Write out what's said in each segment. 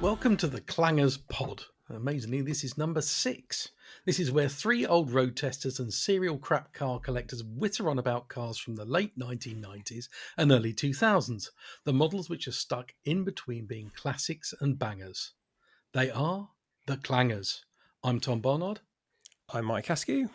Welcome to the Clangers Pod. Amazingly, this is number 6. This is where 3 old road testers and serial crap car collectors witter on about cars from the late 1990s and early 2000s, the models which are stuck in between being classics and bangers. They are the Clangers. I'm Tom Barnard. I'm Mike Askew.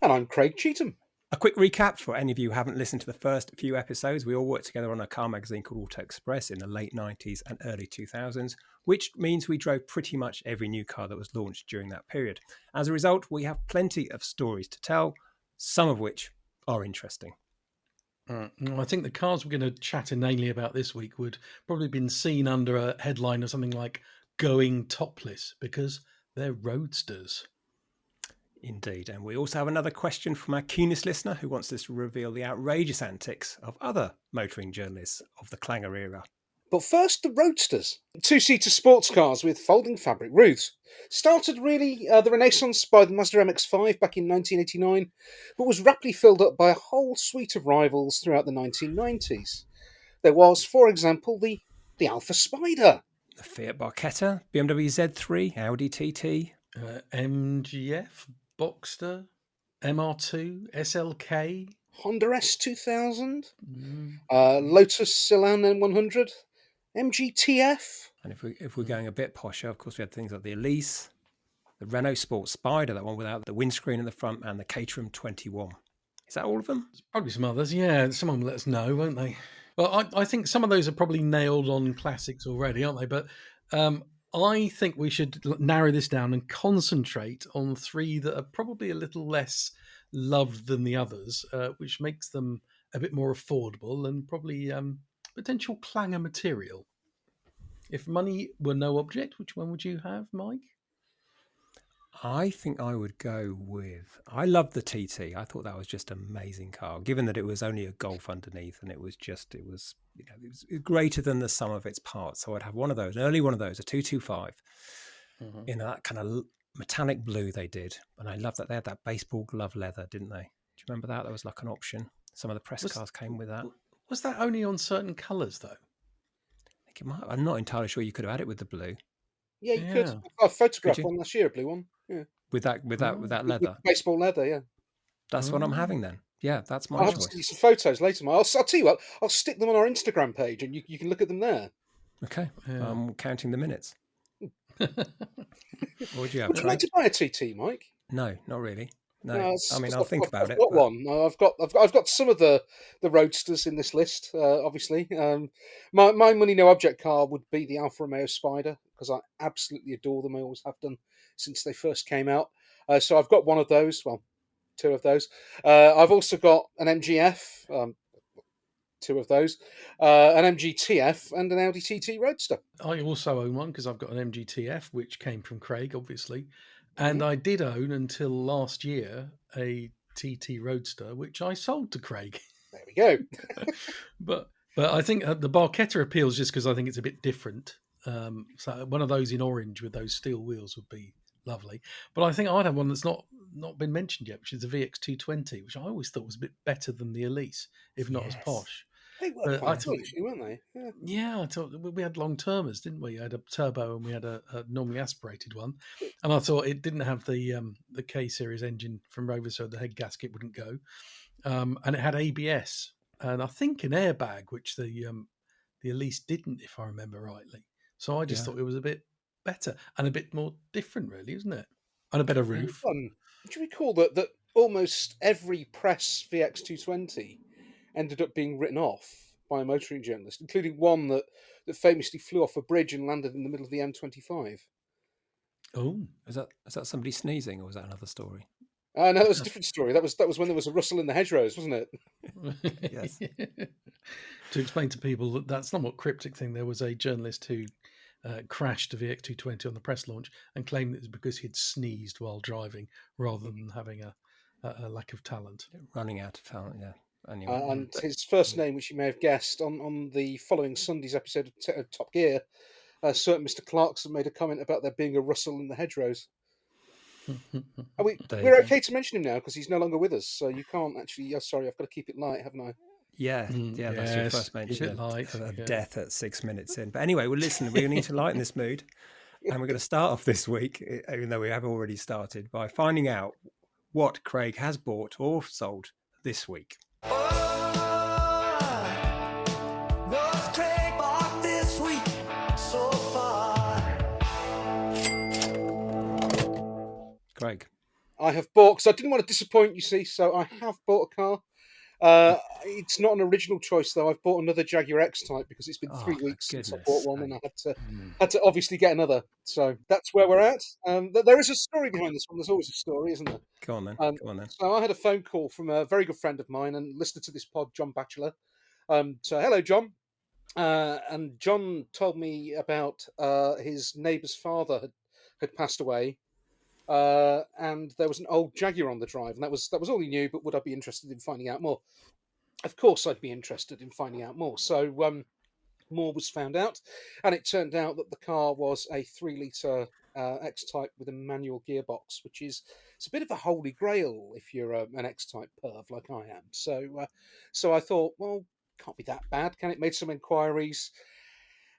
And I'm Craig Cheetham. A quick recap for any of you who haven't listened to the first few episodes. We all worked together on a car magazine called Auto Express in the late 90s and early 2000s, which means we drove pretty much every new car that was launched during that period. As a result, we have plenty of stories to tell, some of which are interesting. I think the cars we're going to chat inanely about this week would probably have been seen under a headline of something like Going Topless because they're roadsters. Indeed. And we also have another question from our keenest listener who wants us to reveal the outrageous antics of other motoring journalists of the clanger era. But first, the roadsters. Two-seater sports cars with folding fabric roofs. Started really the renaissance by the Mazda MX-5 back in 1989, but was rapidly filled up by a whole suite of rivals throughout the 1990s. There was, for example, the Alpha Spider. The Fiat Barchetta, BMW Z3, Audi TT. MGF, Boxster, MR2, SLK, Honda S2000, Lotus Elan N100, MGTF. And if we're going a bit posher, of course, we had things like the Elise, the Renault Sport Spider, that one without the windscreen in the front, and the Caterham 21. Is that all of them? There's probably some others. Yeah, someone will let us know, won't they? Well, I think some of those are probably nailed on classics already, aren't they? But I think we should narrow this down and concentrate on 3 that are probably a little less loved than the others, which makes them a bit more affordable and probably potential clanger material. If money were no object, which one would you have, Mike? I think I would go with. I loved the TT. I thought that was just an amazing car, given that it was only a Golf underneath, and it was greater than the sum of its parts. So I'd have one of those, an early one of those, a 225, in that kind of metallic blue they did, and I loved that they had that baseball glove leather, didn't they? Do you remember that? That was like an option. Some of the press cars came with that. Was that only on certain colours though? I think it might. I'm not entirely sure. You could have had it with the blue. Yeah, you could. I photographed one last year, a blue one. Yeah. With that leather. With baseball leather, yeah. That's what I'm having then. Yeah, that's my I'll choice. have to see you some photos later, Mike. I'll tell you what, I'll stick them on our Instagram page and you can look at them there. Okay, I'm counting the minutes. What would you have? Would you like to buy a TT, Mike? No, not really. No, I mean, I'll think about it. I've got one. I've got some of the roadsters in this list. Obviously, my money no object car would be the Alfa Romeo Spider because I absolutely adore them. I always have done since they first came out. So I've got one of those. Well, 2 of those. I've also got an MGF. 2 of those, an MGTF and an Audi TT Roadster. I also own one because I've got an MGTF, which came from Craig, obviously. And I did own until last year a TT Roadster, which I sold to Craig. There we go. But I think the Barchetta appeals just because I think it's a bit different. So one of those in orange with those steel wheels would be lovely. But I think I'd have one that's not been mentioned yet, which is the VX220, which I always thought was a bit better than the Elise, if not as posh. They were quite cool, actually, weren't they? Yeah, I thought we had long termers, didn't we? We had a turbo and we had a normally aspirated one, and I thought it didn't have the K series engine from Rover, so the head gasket wouldn't go, and it had ABS and I think an airbag, which the Elise didn't, if I remember rightly. So I just thought it was a bit better and a bit more different, really, isn't it? And a better roof. Do you recall that almost every press VX220 ended up being written off by a motoring journalist, including one that famously flew off a bridge and landed in the middle of the M25. Oh, is that somebody sneezing, or was that another story? No, that was a different story. That was when there was a rustle in the hedgerows, wasn't it? Yes. To explain to people that that's not what cryptic thing. There was a journalist who crashed a VX220 on the press launch and claimed it was because he'd sneezed while driving rather than having a lack of talent. Running out of talent, yeah. Anyway. And his first name, which you may have guessed, on the following Sunday's episode of Top Gear, certain Mr. Clarkson made a comment about there being a rustle in the hedgerows. We're okay to mention him now because he's no longer with us, so you can't actually. Sorry, I've got to keep it light, haven't I? Yeah, yeah, that's your Yes, first mention keep it light. of Yeah. death at 6 minutes in. But anyway, well, listen, we need to lighten this mood. And we're going to start off this week, even though we have already started, by finding out what Craig has bought or sold this week. What's Craig bought this week so far? Craig. I have bought, because I didn't want to disappoint you, see, so I have bought a car. It's not an original choice though. I've bought another Jaguar X-Type because it's been 3 weeks since I bought one, and I had to obviously get another. So that's where we're at. There is a story behind this one. There's always a story, isn't there? Go on then. Go on then. So I had a phone call from a very good friend of mine and listener to this pod, John Batchelor. So hello, John. And John told me about his neighbour's father had passed away. And there was an old Jaguar on the drive, and that was all he knew. But would I be interested in finding out more? Of course, I'd be interested in finding out more. So more was found out, and it turned out that the car was a 3-litre X-Type with a manual gearbox, which is it's a bit of a holy grail if you're an X-Type perv like I am. So I thought, well, can't be that bad, can it? Made some inquiries.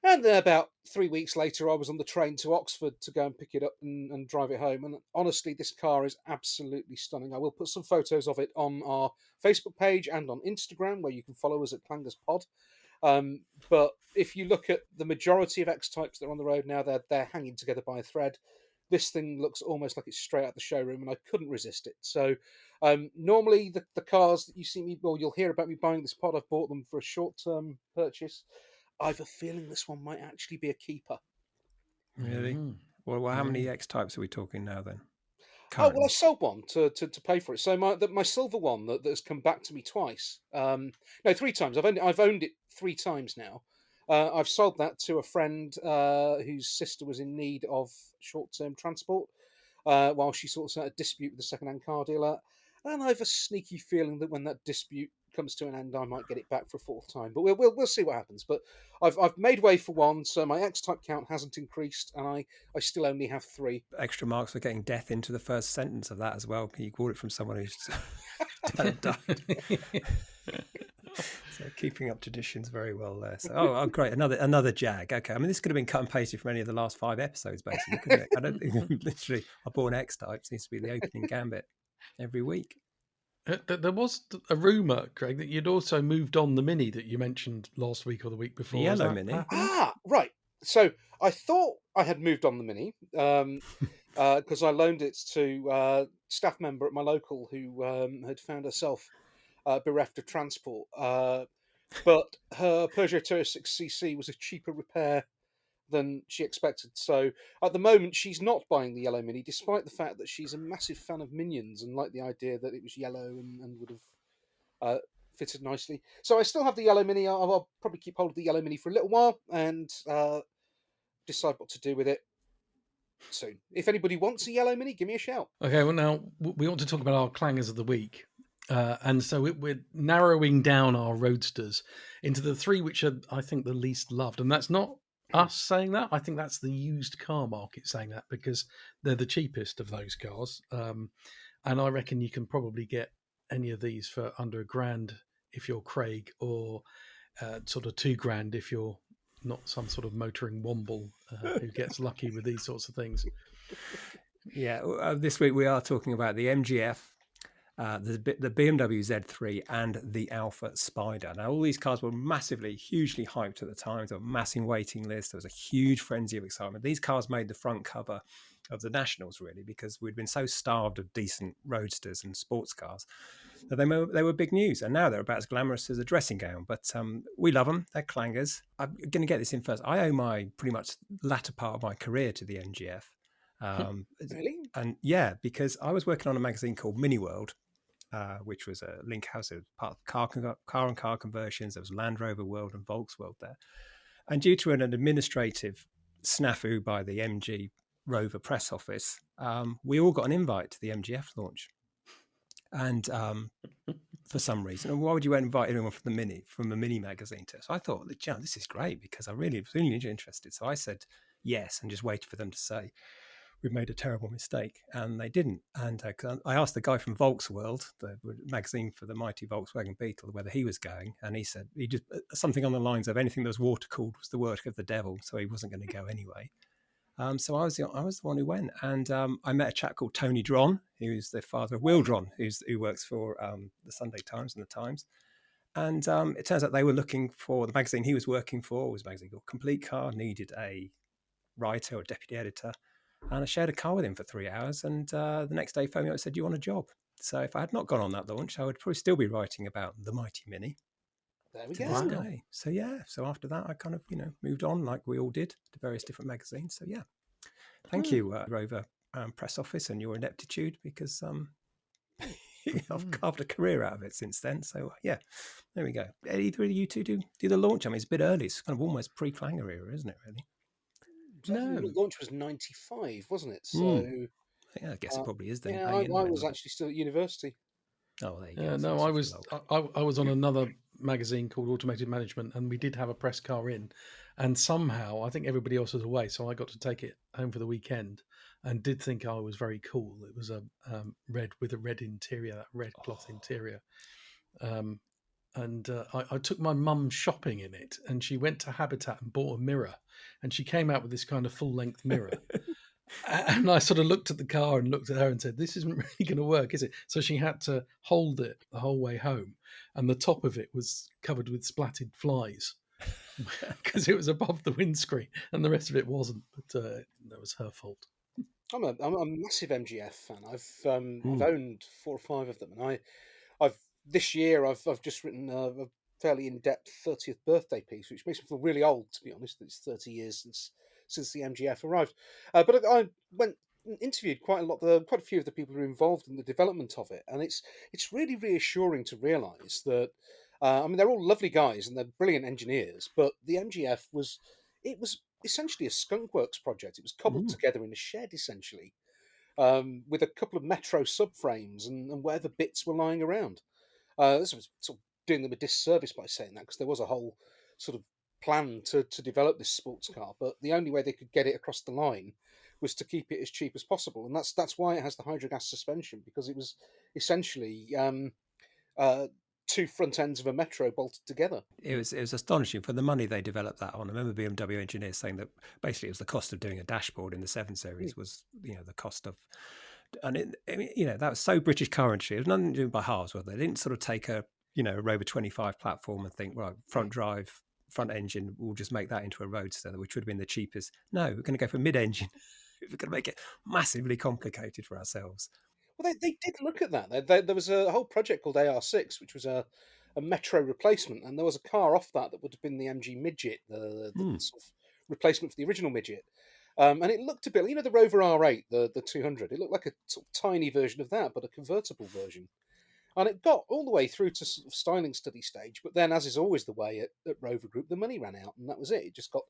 And then about 3 weeks later, I was on the train to Oxford to go and pick it up and drive it home. And honestly, this car is absolutely stunning. I will put some photos of it on our Facebook page and on Instagram, where you can follow us at Clangers Pod. But if you look at the majority of X-Types that are on the road now, they're hanging together by a thread. This thing looks almost like it's straight out the showroom, and I couldn't resist it. So normally the cars that you see me, well, you'll hear about me buying this pod. I've bought them for a short-term purchase. I have a feeling this one might actually be a keeper. Really? Well, how many X-Types are we talking now then? Oh, well, I sold one to pay for it. So my silver one that has come back to me twice. No, 3 times. I've owned it 3 times now. I've sold that to a friend whose sister was in need of short-term transport while she sorts out a dispute with a second-hand car dealer. And I have a sneaky feeling that when that dispute comes to an end, I might get it back for a 4th time. But we'll see what happens. But I've made way for one, so my X-Type count hasn't increased, and I still only have 3. Extra marks for getting death into the first sentence of that as well. Can you call it from someone who's died? So keeping up traditions very well there. So, oh, great, another Jag. Okay, I mean this could have been cut and pasted from any of the last 5 episodes, basically, couldn't it? I don't think literally I bought an X-Type seems to be the opening gambit every week. There was a rumor, Craig, that you'd also moved on the Mini that you mentioned last week or the week before. The yellow Mini. Ah, right. So I thought I had moved on the Mini because I loaned it to a staff member at my local who had found herself bereft of transport. But her Peugeot 206cc was a cheaper repair than she expected. So at the moment, she's not buying the yellow Mini, despite the fact that she's a massive fan of Minions and liked the idea that it was yellow and would have fitted nicely. So I still have the yellow Mini. I'll probably keep hold of the yellow Mini for a little while and decide what to do with it soon. If anybody wants a yellow Mini, give me a shout. Okay, well now we want to talk about our clangers of the week. And so we're narrowing down our roadsters into the 3 which are, I think, the least loved. And that's not us saying that. I think that's the used car market saying that because they're the cheapest of those cars. And I reckon you can probably get any of these for under £1,000 if you're Craig, or sort of £2,000 if you're not some sort of motoring womble who gets lucky with these sorts of things. Yeah, this week we are talking about the MGF, the BMW Z3 and the Alpha Spider. Now, all these cars were hugely hyped at the time. There were massive waiting lists. There was a huge frenzy of excitement. These cars made the front cover of the Nationals, really, because we'd been so starved of decent roadsters and sports cars that they were big news. And now they're about as glamorous as a dressing gown. But we love them. They're clangers. I'm going to get this in first. I owe my pretty much latter part of my career to the MGF. Really? And yeah, because I was working on a magazine called Mini World, which was a link house. It was part of car and car conversions. There was Land Rover World and Volks World there. And due to an administrative snafu by the MG Rover press office, we all got an invite to the MGF launch. And for some reason, and why would you invite anyone from the Mini magazine to us? So I thought, this is great because I really was really interested. So I said yes and just waited for them to say. we'd made a terrible mistake, and they didn't. And I asked the guy from Volksworld, the magazine for the mighty Volkswagen Beetle, whether he was going, and he said he just something on the lines of anything that was water cooled was the work of the devil, so he wasn't going to go anyway. So I was the one who went, and I met a chap called Tony Dron, who's the father of Will Dron, who works for the Sunday Times and the Times. And it turns out they were looking for the magazine he was working for was a magazine called Complete Car, needed a writer or deputy editor. And I shared a car with him for 3 hours. And the next day, he phoned me up and said, "Do you want a job?" So if I had not gone on that launch, I would probably still be writing about the Mighty Mini There we to go. this day. So yeah, so after that, I kind of moved on like we all did to various different magazines. So yeah, thank you, Rover Press Office, and your ineptitude, because I've carved a career out of it since then. So yeah, there we go. Either of you two do the launch? I mean, it's a bit early. It's kind of almost pre-Clanger era, isn't it? Really? No, the launch was 95, wasn't it? So yeah, I guess it probably is then. yeah, I was actually still at university. Oh, there you Yeah, go. no, I was I was on another magazine called Automated Management, and we did have a press car in, and somehow I think everybody else was away, so I got to take it home for the weekend, and did think I was very cool. It was a red with a red interior, that red cloth interior, and I took my mum shopping in it, and she went to Habitat and bought a mirror, and she came out with this kind of full length mirror. And I sort of looked at the car and looked at her and said, "This isn't really going to work, is it?" So she had to hold it the whole way home, and the top of it was covered with splattered flies because it was above the windscreen, and the rest of it wasn't. But that was her fault. I'm a massive MGF fan. I've owned 4 or 5 of them, and I've this year I've just written a fairly in-depth 30th birthday piece, which makes me feel really old, to be honest. It's 30 years since the MGF arrived. But I went and interviewed quite a few of the people who are involved in the development of it, and it's really reassuring to realise that. I mean, they're all lovely guys and they're brilliant engineers, but the MGF was essentially a skunkworks project. It was cobbled together in a shed, essentially, with a couple of Metro subframes and where the bits were lying around. This was sort of doing them a disservice by saying that, because there was a whole sort of plan to develop this sports car, but the only way they could get it across the line was to keep it as cheap as possible, and that's why it has the hydrogas suspension, because it was essentially 2 front ends of a Metro bolted together. It was astonishing for the money they developed that on. I remember BMW engineers saying that basically it was the cost of doing a dashboard in the 7 Series was the cost of, and that was so British car industry. It was nothing to do by halves, were they? They didn't sort of take a Rover 25 platform and think, right, front drive, front engine, we'll just make that into a roadster, which would have been the cheapest. No, we're going to go for mid-engine. We're going to make it massively complicated for ourselves. Well, they did look at that. There was a whole project called AR6, which was a Metro replacement, and there was a car off that would have been the MG Midget, the sort of replacement for the original Midget. And it looked a bit, the Rover R8, the 200. It looked like a sort of tiny version of that, but a convertible version. And it got all the way through to sort of styling study stage, but then, as is always the way at Rover Group, the money ran out, and that was it. It just got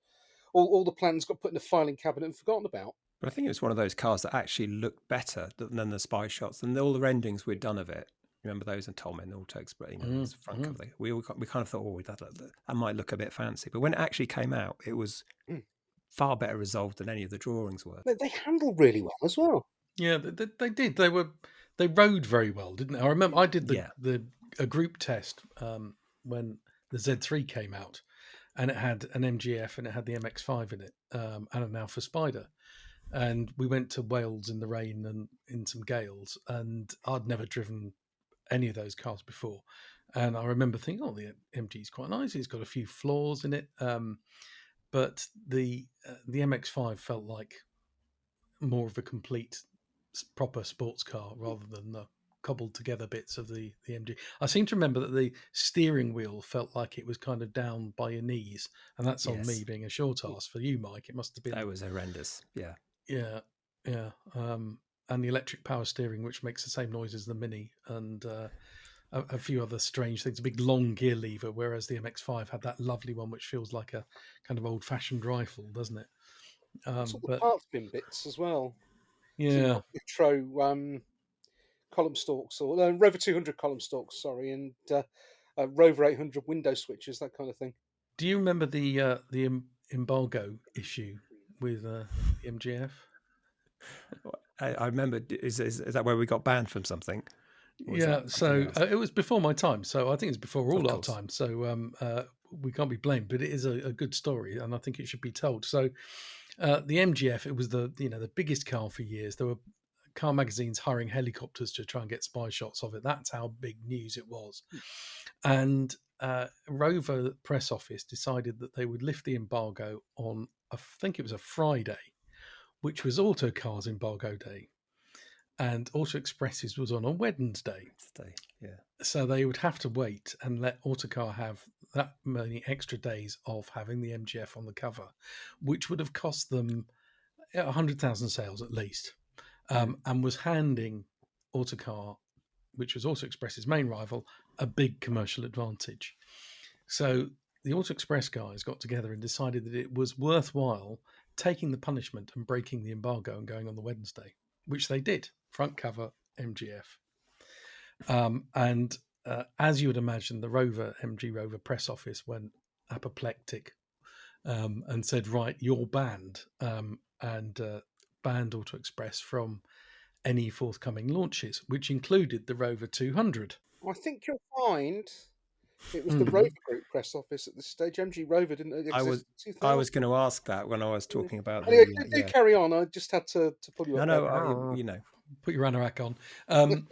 all the plans got put in a filing cabinet and forgotten about. But I think it was one of those cars that actually looked better than the spy shots and all the renderings we'd done of it. Remember those? And Tom in the Auto Express, this front cover. We kind of thought, oh, that might look a bit fancy. But when it actually came out, it was far better resolved than any of the drawings were. They handled really well as well. Yeah, they did. They rode very well, didn't they? I remember I did a group test when the Z3 came out, and it had an MGF and it had the MX-5 in it, and an Alpha Spider. And we went to Wales in the rain and in some gales, and I'd never driven any of those cars before. And I remember thinking, oh, the MG's quite nice. It's got a few flaws in it. But the MX-5 felt like more of a complete, proper sports car rather than the cobbled together bits of the MG. I seem to remember that the steering wheel felt like it was kind of down by your knees, and that's on me being a short ass. For you, Mike, it must have been. That was horrendous. Yeah. And the electric power steering, which makes the same noise as the Mini, and a few other strange things. A big long gear lever, whereas the MX-5 had that lovely one, which feels like a kind of old-fashioned rifle, doesn't it? The parts bin bits as well. Yeah. Metro column stalks, or Rover 200 column stalks, sorry, and Rover 800 window switches, that kind of thing. Do you remember the embargo issue with the MGF? I remember. Is that where we got banned from something? Or is Yeah, that something so else? it was before my time, so I think it's before Of all our course. time. So we can't be blamed, but it is a good story, and I think it should be told. So the MGF, it was the biggest car for years. There were car magazines hiring helicopters to try and get spy shots of it. That's how big news it was. And Rover press office decided that they would lift the embargo on, I think it was a Friday, which was Autocar's embargo day, and Auto Express's was on a Wednesday. Stay. Yeah. So they would have to wait and let Autocar have that many extra days of having the MGF on the cover, which would have cost them 100,000 sales at least, and was handing Autocar, which was Auto Express's main rival, a big commercial advantage. So the Auto Express guys got together and decided that it was worthwhile taking the punishment and breaking the embargo and going on the Wednesday, which they did. Front cover MGF. And as you would imagine, the MG Rover press office went apoplectic and said, right, you're banned, and banned Auto Express from any forthcoming launches, which included the Rover 200. I think you'll find it was the Mm. Rover Group press office at this stage. MG Rover didn't exist in I 2000. was going to ask that when I was talking about Anyway, the do carry on. I just had to pull you No, up there. no, you know. Put your anorak on.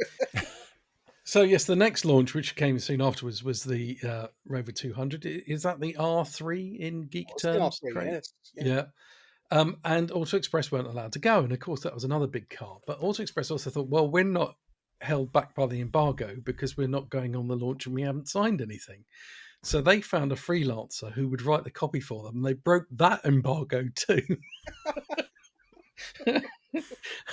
So yes, the next launch, which came soon afterwards, was the Rover 200. Is that the R3 in geek What's the terms, R3? Craig? Yes. Yeah. And Auto Express weren't allowed to go, and of course that was another big car. But Auto Express also thought, well, we're not held back by the embargo because we're not going on the launch and we haven't signed anything. So they found a freelancer who would write the copy for them, and they broke that embargo too.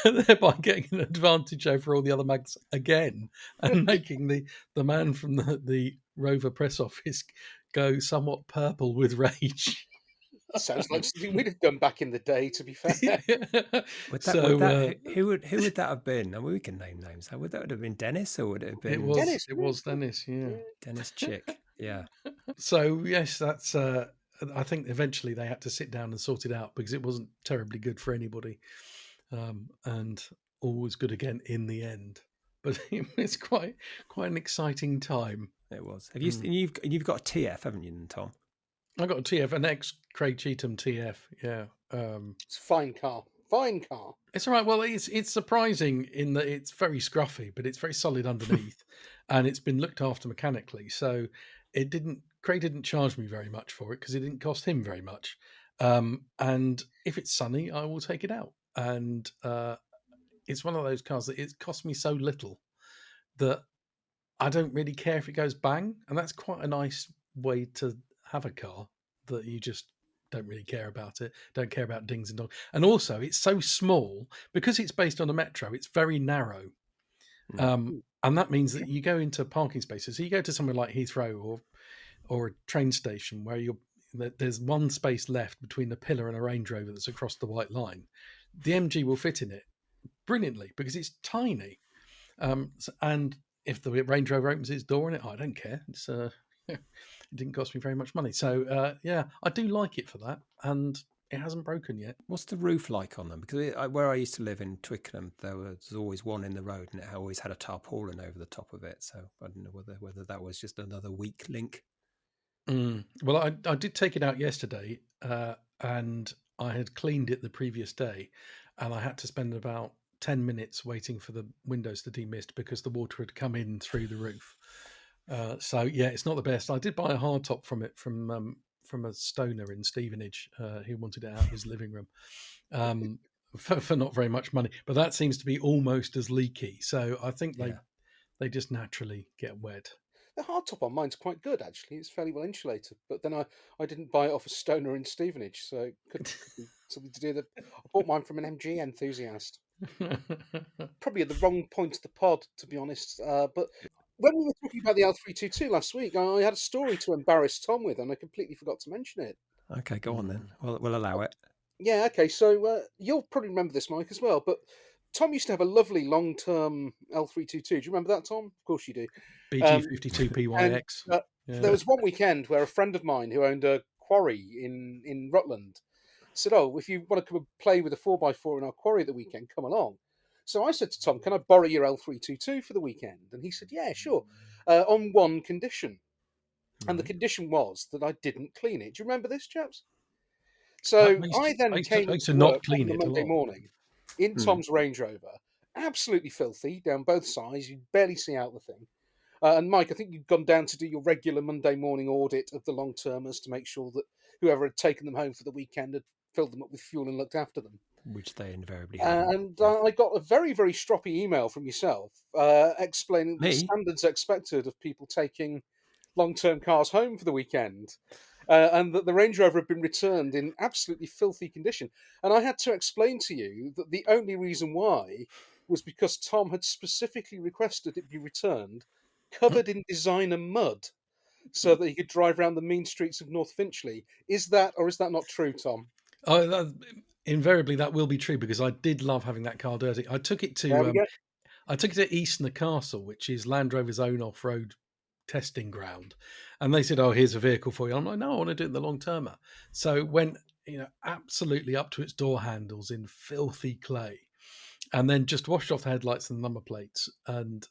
Thereby getting an advantage over all the other mags again, and making the man from the Rover press office go somewhat purple with rage. Sounds like something we'd have done back in the day, to be fair. Who would that have been? I mean, we can name names. Would that have been Dennis, or would it have been Dennis. It was Dennis, yeah. Dennis Chick? Yeah. So yes, that's. I think eventually they had to sit down and sort it out because it wasn't terribly good for anybody, and all was good again in the end. But it was quite an exciting time. It was. Have you? You've got a TF, haven't you, Tom? I got a TF, an ex Craig Cheetham TF. Yeah, It's a fine car. Fine car. it's all right. Well, it's surprising in that it's very scruffy, but it's very solid underneath, and it's been looked after mechanically. So Craig didn't charge me very much for it because it didn't cost him very much. And if it's sunny, I will take it out. And it's one of those cars that it costs me so little that I don't really care if it goes bang, and that's quite a nice way to have a car that you just don't really care about it, don't care about dings and dongs. And also, it's so small because it's based on a metro. It's very narrow, and that means that you go into parking spaces. So you go to somewhere like Heathrow or a train station where there's one space left between a pillar and a Range Rover that's across the white line. The MG will fit in it brilliantly because it's tiny, and if the Range Rover opens its door in it, I don't care. It's it didn't cost me very much money. So yeah, I do like it for that, and it hasn't broken yet. What's the roof like on them? Because where I used to live in Twickenham, there was always one in the road, and it always had a tarpaulin over the top of it. So I don't know whether that was just another weak link. Well, I did take it out yesterday, and I had cleaned it the previous day, and I had to spend about 10 minutes waiting for the windows to demist because the water had come in through the roof. So yeah, it's not the best. I did buy a hard top from it from a stoner in Stevenage who wanted it out of his living room for not very much money. But that seems to be almost as leaky. So I think they just naturally get wet. The hardtop on mine's quite good, actually. It's fairly well insulated. But then I didn't buy it off a stoner in Stevenage, so it could be something to do with it. I bought mine from an MG enthusiast. Probably at the wrong point of the pod, to be honest. But when we were talking about the L322 last week, I had a story to embarrass Tom with, and I completely forgot to mention it. Okay, go on then. We'll allow it. Yeah, okay. So you'll probably remember this, Mike, as well. But Tom used to have a lovely long-term L322. Do you remember that, Tom? Of course you do. BG52PYX. There was one weekend where a friend of mine who owned a quarry in Rutland said, "Oh, if you want to come and play with a 4x4 in our quarry at the weekend, come along." So I said to Tom, "Can I borrow your L322 for the weekend?" And he said, "Yeah, sure, on one condition." And the Right. condition was that I didn't clean it. Do you remember this, chaps? I So used to, I I then used to, came I used into to work not clean on the it a Monday lot. morning in Mm. Tom's Range Rover, absolutely filthy down both sides. You barely see out the thing. And Mike, I think you'd gone down to do your regular Monday morning audit of the long termers to make sure that whoever had taken them home for the weekend had filled them up with fuel and looked after them. Which they invariably hadn't. And Yeah. I got a very, very stroppy email from yourself explaining the Me? standards expected of people taking long-term cars home for the weekend, and that the Range Rover had been returned in absolutely filthy condition. And I had to explain to you that the only reason why was because Tom had specifically requested it be returned covered in designer mud so that he could drive around the mean streets of North Finchley. Is that or is that not true, Tom? Oh, invariably that will be true because I did love having that car dirty. There we go. I took it to Eastner Castle, which is Land Rover's own off-road testing ground, and they said, "Oh, here's a vehicle for you." I'm like, "No, I want to do it in the long termer." So went, absolutely up to its door handles in filthy clay, and then just washed off the headlights and the number plates, and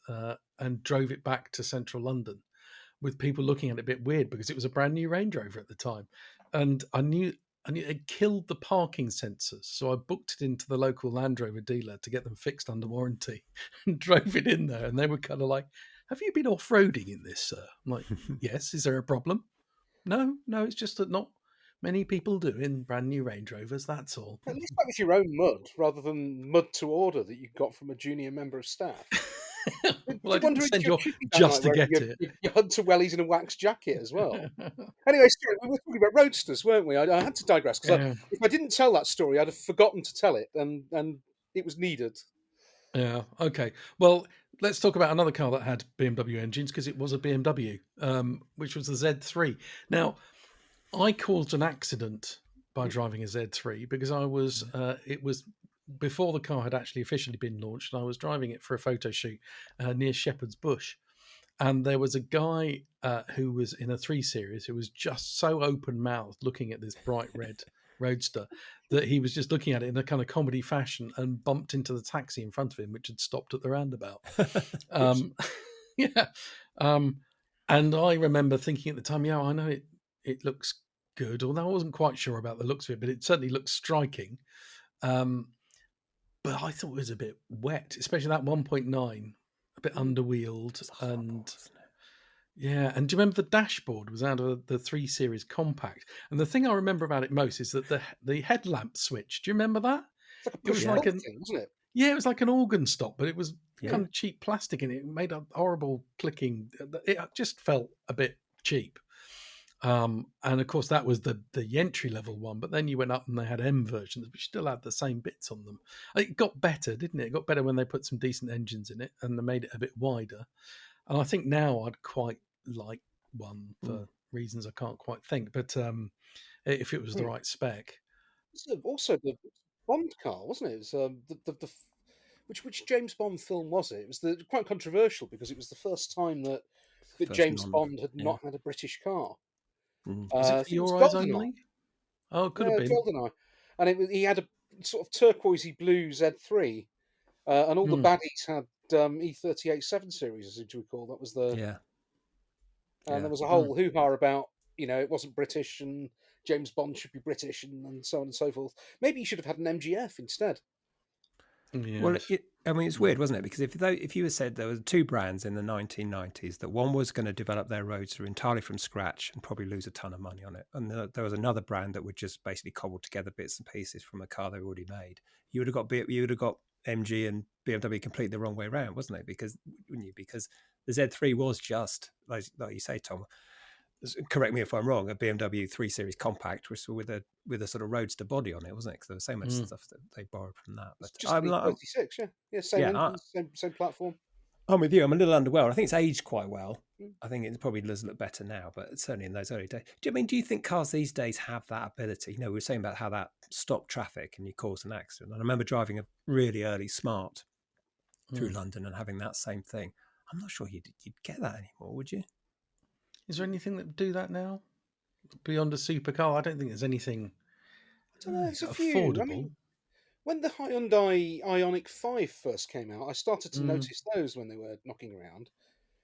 drove it back to central London, with people looking at it a bit weird because it was a brand new Range Rover at the time, and I knew it killed the parking sensors, so I booked it into the local Land Rover dealer to get them fixed under warranty, and drove it in there, and they were kind of like, "Have you been off roading in this, sir?" I'm like, "Yes." "Is there a problem?" "No, no, it's just that not many people do in brand new Range Rovers. That's all." At least that was your own mud rather than mud to order that you got from a junior member of staff. Do Well, I you didn't wonder if send you're you chippy that just night to wearing get it. your Hunter Wellies and a wax jacket as well? Anyway, sorry, we were talking about roadsters, weren't we? I had to digress because Yeah. if I didn't tell that story, I'd have forgotten to tell it, and it was needed. Yeah. Okay. Well, let's talk about another car that had BMW engines because it was a BMW, which was the Z3. Now, I caused an accident by driving a Z3 because I was. It was before the car had actually officially been launched, and I was driving it for a photo shoot near Shepherd's Bush, and there was a guy who was in a 3 Series who was just so open mouthed looking at this bright red roadster that he was just looking at it in a kind of comedy fashion and bumped into the taxi in front of him, which had stopped at the roundabout. Oops. Yeah. Um, and I remember thinking at the time, yeah, I know it looks good, although I wasn't quite sure about the looks of it, but it certainly looks striking. Um, but I thought it was a bit wet, especially that 1.9, a bit underwheeled. It's horrible, And isn't it? yeah, and do you remember the dashboard was out of the 3 Series compact? And the thing I remember about it most is that the headlamp switch. Do you remember that? It's like a It push was and like pull an thing, wasn't it? Yeah, it was like an organ stop, but it was Yeah. kind of cheap plastic in it. It made a horrible clicking. It just felt a bit cheap. And of course, that was the entry level one. But then you went up and they had M versions, which still had the same bits on them. It got better, didn't it? It got better when they put some decent engines in it and they made it a bit wider. And I think now I'd quite like one for reasons I can't quite think. But if it was the Hmm. right spec, So also the Bond car, wasn't it? It was, which James Bond film was it? It was quite controversial because it was the first time that First James non. Bond had Yeah. not had a British car. Mm. was it I for think it was your eyes GoldenEye. only? Oh, it could have Yeah, been. GoldenEye, and he had a sort of turquoisey blue Z3, and all the Hmm. baddies had E38 7 Series, as you recall. That was Yeah. and Yeah. there was a Hmm. whole hoo ha about it wasn't British and James Bond should be British and so on and so forth. Maybe you should have had an MGF instead. Well, Yes. I mean, it's weird, wasn't it? Because if you had said there were two brands in the 1990s that one was going to develop their roadster entirely from scratch and probably lose a ton of money on it, and there was another brand that would just basically cobble together bits and pieces from a car they already made, you would have got MG and BMW completely the wrong way around, wasn't it? Because wouldn't you? Because the Z3 was just like you say, Tom. Correct me if I'm wrong, a BMW 3 Series compact was with a sort of roadster body on it, wasn't it? Because there was so much Hmm. stuff that they borrowed from that. It's But just an E36, yeah, same yeah, engine, same platform. I'm with you. I'm a little underwhelmed. I think it's aged quite well. Mm. I think it probably does look better now, but certainly in those early days. Do you think cars these days have that ability? We were saying about how that stopped traffic and you caused an accident. And I remember driving a really early Smart through Hmm. London and having that same thing. I'm not sure you'd get that anymore, would you? Is there anything that would do that now beyond a supercar? I don't think there's anything. don't know. There's a few. I affordable. mean, when the Hyundai Ioniq 5 first came out, I started to Mm, notice those when they were knocking around.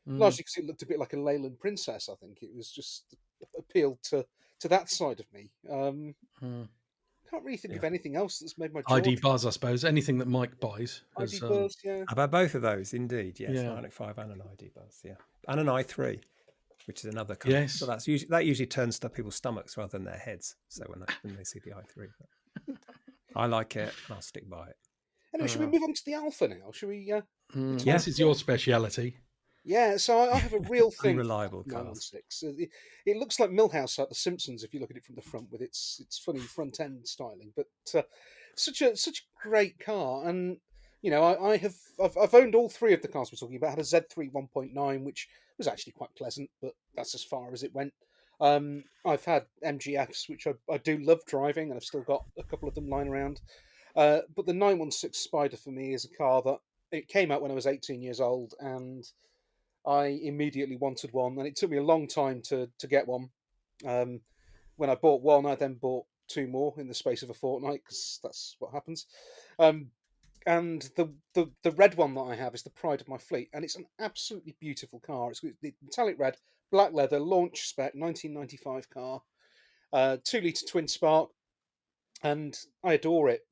mm, Largely because it looked a bit like a Leyland Princess. I think it was just appealed to that side of me. mm. Can't really think Yeah. of anything else that's made my jaw ID drop. Buzz, I suppose. Anything that Mike buys ID has, Buzz, yeah. How about both of those? Indeed, yes, yeah, an Ioniq 5 and an ID Buzz, yeah, and an i3, which is another kind of. But yes. that usually turns to people's stomachs rather than their heads. So when they see the i3, but I like it and I'll stick by it. Anyway, should we Uh, move on to the Alpha now? Should we talk? Yeah, this is your speciality. Yeah, so I have a real thing for unreliable the cars. 916. It looks like Millhouse like The Simpsons if you look at it from the front with its funny front end styling, but such a great car. And I've owned all three of the cars we're talking about. I had a Z3 1.9, which was actually quite pleasant, but that's as far as it went. I've had MGFs, which I do love driving, and I've still got a couple of them lying around. But the 916 Spider for me is a car that it came out when I was 18 years old, and I immediately wanted one, and it took me a long time to get one. Um, when I bought one, I then bought two more in the space of a fortnight because that's what happens. Um, and the red one that I have is the pride of my fleet, and it's an absolutely beautiful car. It's the metallic red, black leather, launch spec, 1995 car, 2 litre twin spark, and I adore it.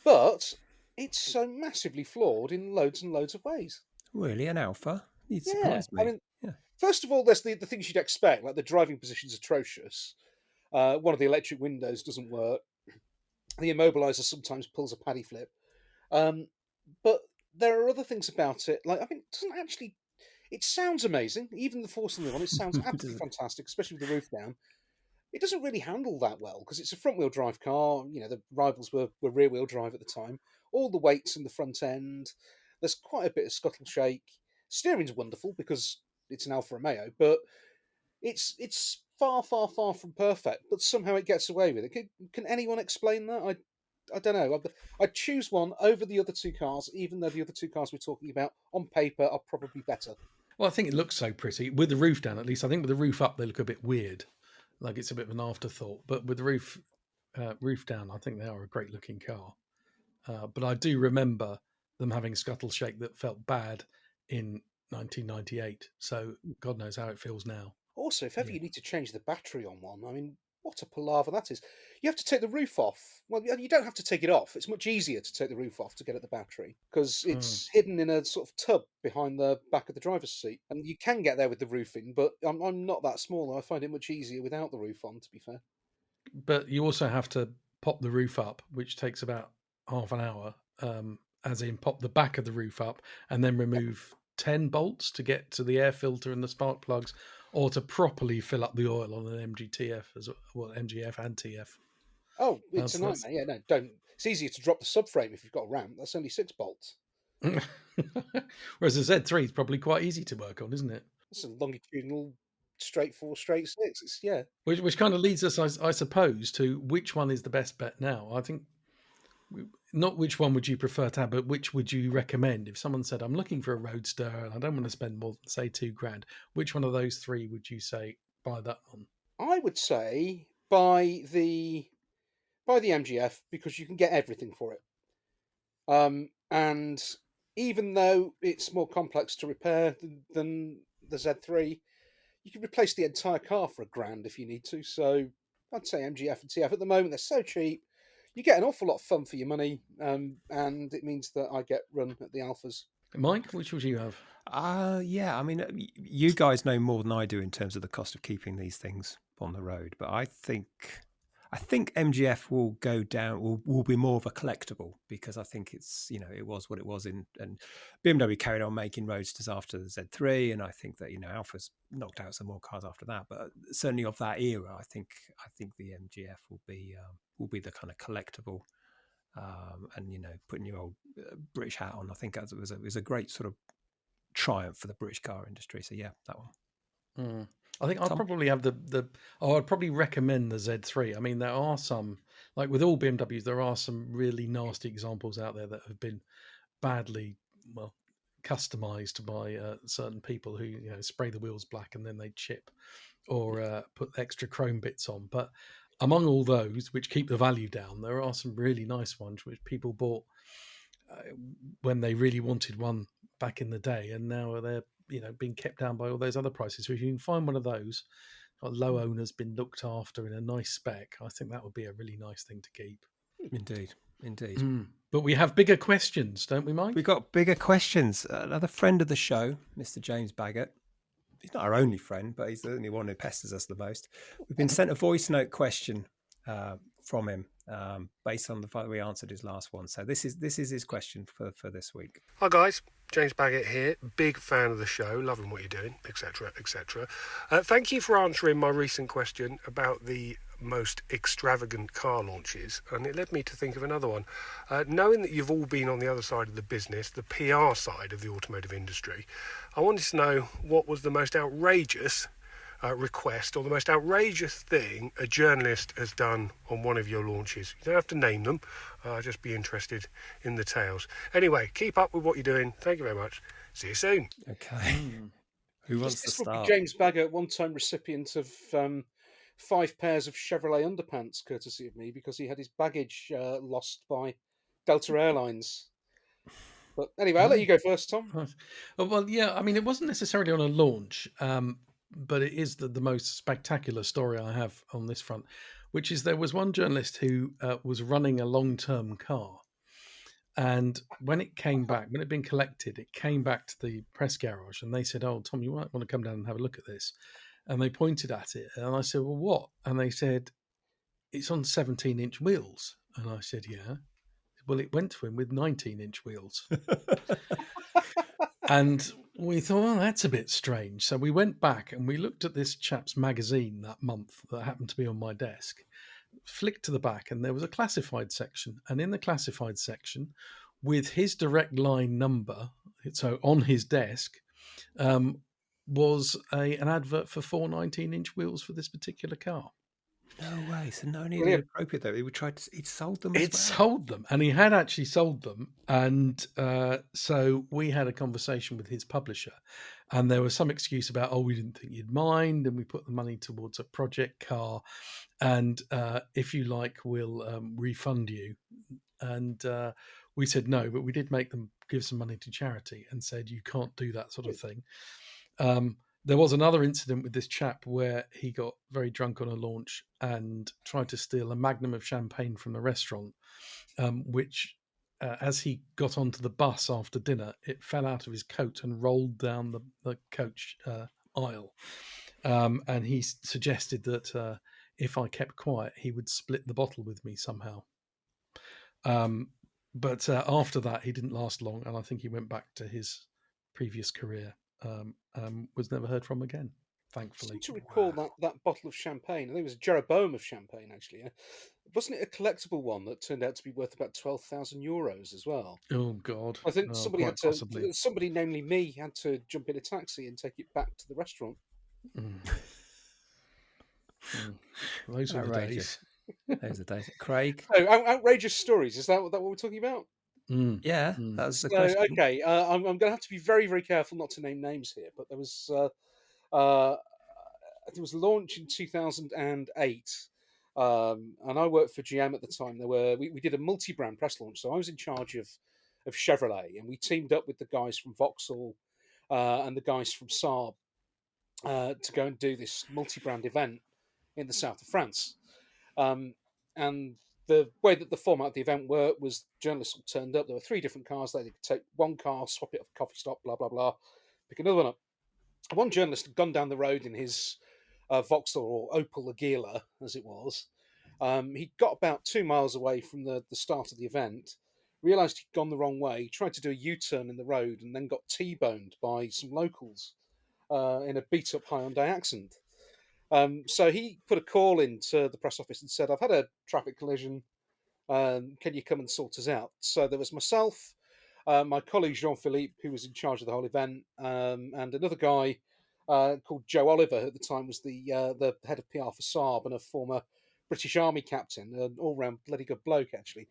But it's so massively flawed in loads and loads of ways. Really, an Alpha? You'd Yeah, surprise I me. mean, Yeah, first of all, there's the things you'd expect, like the driving position's atrocious. One of the electric windows doesn't work. The immobilizer sometimes pulls a paddy flip. Um, but there are other things about it. Like, I mean, it doesn't actually. It sounds amazing. Even the four-cylinder one, it sounds absolutely fantastic, especially with the roof down. It doesn't really handle that well because it's a front-wheel drive car. You know, the rivals were rear-wheel drive at the time. All the weight's in the front end. There's quite a bit of scuttle shake. Steering's wonderful because it's an Alfa Romeo, but it's far, far, far from perfect, but somehow it gets away with it. Can anyone explain that? I don't know. I'd choose one over the other two cars, even though the other two cars we're talking about on paper are probably better. Well, I think it looks so pretty with the roof down. At least I think with the roof up, they look a bit weird, like it's a bit of an afterthought. But with the roof down, I think they are a great looking car. But I do remember them having scuttle shake that felt bad in 1998. So God knows how it feels now. Also, if ever yeah. you need to change the battery on one, I mean, what a palaver that is. You have to take the roof off. Well, you don't have to take it off. It's much easier to take the roof off to get at the battery because Mm. it's hidden in a sort of tub behind the back of the driver's seat. And you can get there with the roof in, but I'm not that small. I find it much easier without the roof on, to be fair. But you also have to pop the roof up, which takes about half an hour. As in, pop the back of the roof up and then remove 10 bolts to get to the air filter and the spark plugs, or to properly fill up the oil on an MGTF as well, MGF and TF. Oh, it's a So that's nightmare. Yeah, no, don't. It's easier to drop the subframe if you've got a ramp. That's only 6 bolts. whereas the Z3 is probably quite easy to work on, isn't it? It's a longitudinal straight four, straight six. It's, yeah. Which kind of leads us, I suppose, to which one is the best bet now. I think not which one would you prefer to have, but which would you recommend? If someone said, I'm looking for a roadster and I don't want to spend more than, say, $2,000, which one of those three would you say buy that one? I would say buy the MGF because you can get everything for it. And even though it's more complex to repair than the Z3, you can replace the entire car for $1,000 if you need to. So I'd say MGF and TF at the moment they're so cheap. You get an awful lot of fun for your money, and it means that I get run at the Alphas. Mike, which would you have? Yeah. I mean, you guys know more than I do in terms of the cost of keeping these things on the road, but I think MGF will go down. Will be more of a collectible because I think it's it was what it was and BMW carried on making roadsters after the Z3, and I think that Alfa's knocked out some more cars after that, but certainly of that era, I think the MGF will be the kind of collectible. And putting your old British hat on, I think it was a great sort of triumph for the British car industry. So yeah, that one. Mm. I think I'd Tom? probably have I'd probably recommend the Z3. I mean, there are some, like with all BMWs, there are some really nasty examples out there that have been badly, well, customized by certain people who spray the wheels black and then they chip or put extra chrome bits on. But among all those which keep the value down, there are some really nice ones which people bought when they really wanted one back in the day, and now they're being kept down by all those other prices. So if you can find one of those, got low owners, been looked after in a nice spec, I think that would be a really nice thing to keep. Indeed. But we have bigger questions, don't we, Mike? We've got bigger questions. Another friend of the show, Mr. James Baggett. He's not our only friend, but he's the only one who pesters us the most. We've been sent a voice note question from him based on the fact that we answered his last one. So this is his question for this week. Hi guys, James Baggett here. Big fan of the show, loving what you're doing, etc., etc. Thank you for answering my recent question about the most extravagant car launches, and it led me to think of another one. Knowing that you've all been on the other side of the business, the PR side of the automotive industry, I wanted to know what was the most outrageous request or the most outrageous thing a journalist has done on one of your launches. You don't have to name them. I'll just be interested in the tales. Anyway, keep up with what you're doing. Thank you very much. See you soon. Okay. Who wants to This would be start? James Baggett, one-time recipient of 5 pairs of Chevrolet underpants, courtesy of me, because he had his baggage lost by Delta Airlines. But anyway, I'll let you go first, Tom. Right. Well, yeah, I mean, it wasn't necessarily on a launch, but it is the most spectacular story I have on this front, which is there was one journalist who was running a long-term car. And when it came back, when it had been collected, it came back to the press garage and they said, "Oh, Tom, you might want to come down and have a look at this." And they pointed at it. And I said, "Well, what?" And they said, "It's on 17-inch wheels." And I said, "Yeah." Well, it went to him with 19-inch wheels. And we thought, "Oh, that's a bit strange." So we went back and we looked at this chap's magazine that month that happened to be on my desk, flicked to the back, and there was a classified section. And in the classified section, with his direct line number, so on his desk, was an advert for 4 19-inch wheels for this particular car. No way. So not only Brilliant. inappropriate though, he'd sold them. It sold them, and he had actually sold them. And so we had a conversation with his publisher, and there was some excuse about, "Oh, we didn't think you'd mind, and we put the money towards a project car, and if you like, we'll refund you." And we said no, but we did make them give some money to charity and said you can't do that sort of thing. There was another incident with this chap where he got very drunk on a launch and tried to steal a magnum of champagne from the restaurant, which, as he got onto the bus after dinner, it fell out of his coat and rolled down the coach aisle. And he suggested that if I kept quiet, he would split the bottle with me somehow. But after that, he didn't last long, and I think he went back to his previous career. Was never heard from again, I thankfully. seem to recall that bottle of champagne. I think it was a Jeroboam of champagne, actually. Wasn't it a collectible one that turned out to be worth about €12,000 as well? Oh God! I think somebody quite had to. possibly. Somebody, namely me, had to jump in a taxi and take it back to the restaurant. Those were the days. Those are days. Craig. So, outrageous stories. Is that what we're talking about? Yeah, that was the So, question. okay, I'm going to have to be very, very careful not to name names here. But there was a launch in 2008, and I worked for GM at the time. We did a multi-brand press launch, so I was in charge of Chevrolet, and we teamed up with the guys from Vauxhall and the guys from Saab to go and do this multi-brand event in the south of France. And the way that the format of the event worked was journalists all turned up. There were 3 different cars. They could take one car, swap it off a coffee stop, blah, blah, blah, pick another one up. One journalist had gone down the road in his Vauxhall or Opel Agila, as it was. He got about 2 miles away from the start of the event, realised he'd gone the wrong way, tried to do a U-turn in the road, and then got T-boned by some locals in a beat-up Hyundai Accent. So he put a call into the press office and said, "I've had a traffic collision. Can you come and sort us out?" So there was myself, my colleague Jean-Philippe, who was in charge of the whole event, and another guy called Joe Oliver, who at the time was the head of PR for Saab and a former British Army captain, an all-round bloody good bloke, actually.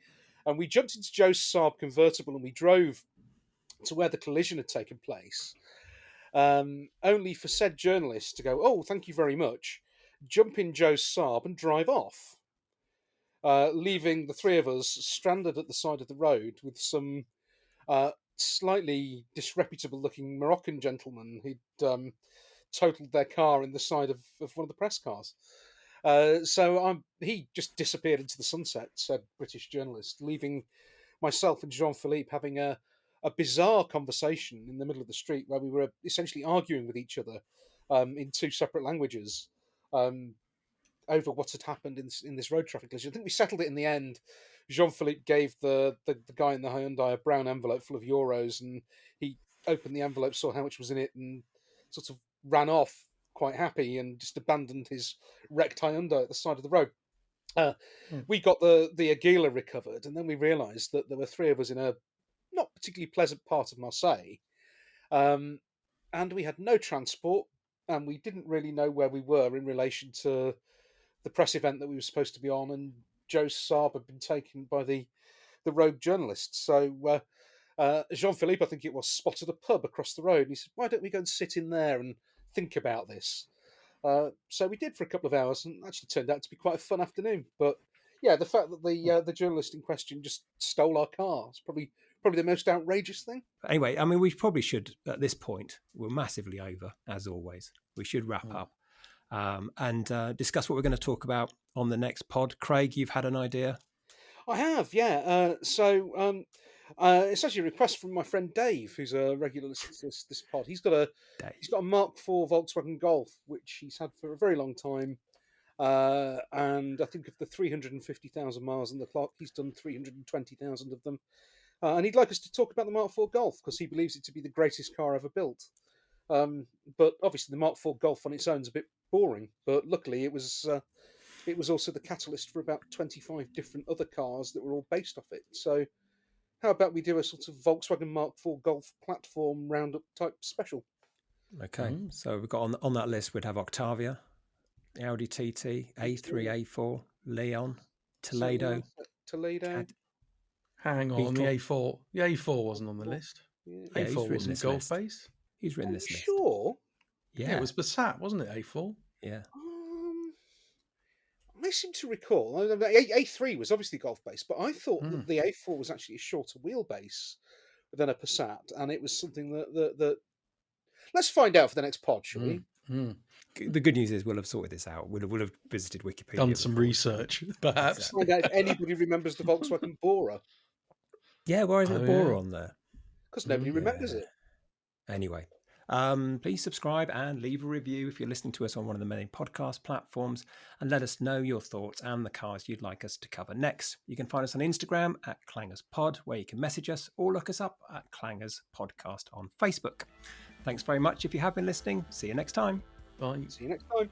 And we jumped into Joe's Saab convertible and we drove to where the collision had taken place, only for said journalist to go, "Oh, thank you very much," jump in Joe's Saab and drive off. leaving the three of us stranded at the side of the road with some slightly disreputable-looking Moroccan gentlemen who'd totaled their car in the side of one of the press cars. He just disappeared into the sunset, said British journalist, leaving myself and Jean-Philippe having a bizarre conversation in the middle of the street where we were essentially arguing with each other in two separate languages over what had happened in this road traffic collision. I think we settled it in the end. Jean-Philippe gave the guy in the Hyundai a brown envelope full of euros, and he opened the envelope, saw how much was in it, and sort of ran off quite happy and just abandoned his wrecked Hyundai at the side of the road. We got the Aguila recovered, and then we realised that there were three of us in a not particularly pleasant part of Marseille, and we had no transport, and we didn't really know where we were in relation to the press event that we were supposed to be on, and Joe Saab had been taken by the rogue journalists. So Jean-Philippe, I think it was, spotted a pub across the road, and he said, "Why don't we go and sit in there and think about this?" So we did for a couple of hours, and actually turned out to be quite a fun afternoon. But yeah, the fact that the journalist in question just stole our car is probably the most outrageous thing. Anyway, I mean, we probably should, at this point, we're massively over, as always. We should wrap up and discuss what we're going to talk about on the next pod. Craig, you've had an idea? I have, yeah. It's actually a request from my friend Dave, who's a regular listener to this pod. He's got a Mark IV Volkswagen Golf, which he's had for a very long time. And I think of the 350,000 miles on the clock, he's done 320,000 of them. And he'd like us to talk about the Mark IV Golf because he believes it to be the greatest car ever built. But obviously, the Mark IV Golf on its own is a bit boring. But luckily, it was also the catalyst for about 25 different other cars that were all based off it. So how about we do a sort of Volkswagen Mark IV Golf platform roundup type special? Okay, so we've got on that list, we'd have Octavia, Audi TT, A3, A4, Leon, Toledo. Hang on, the A4. The A4 wasn't on the list. Yeah. A4 wasn't Golf based. He's written this list. Sure. Yeah, it was Passat, wasn't it? A4. Yeah. I seem to recall A3 was obviously Golf based, but I thought that the A4 was actually a shorter wheelbase than a Passat, and it was something that let's find out for the next pod, shall we? The good news is we'll have sorted this out. We'll have visited Wikipedia. Done some research, perhaps. Exactly. Find out if anybody remembers the Volkswagen Bora. Yeah, why isn't the Bora on there? Because nobody remembers it. Anyway, please subscribe and leave a review if you're listening to us on one of the many podcast platforms, and let us know your thoughts and the cars you'd like us to cover next. You can find us on Instagram at ClangersPod, where you can message us, or look us up at Clangers Podcast on Facebook. Thanks very much if you have been listening. See you next time. Bye. See you next time.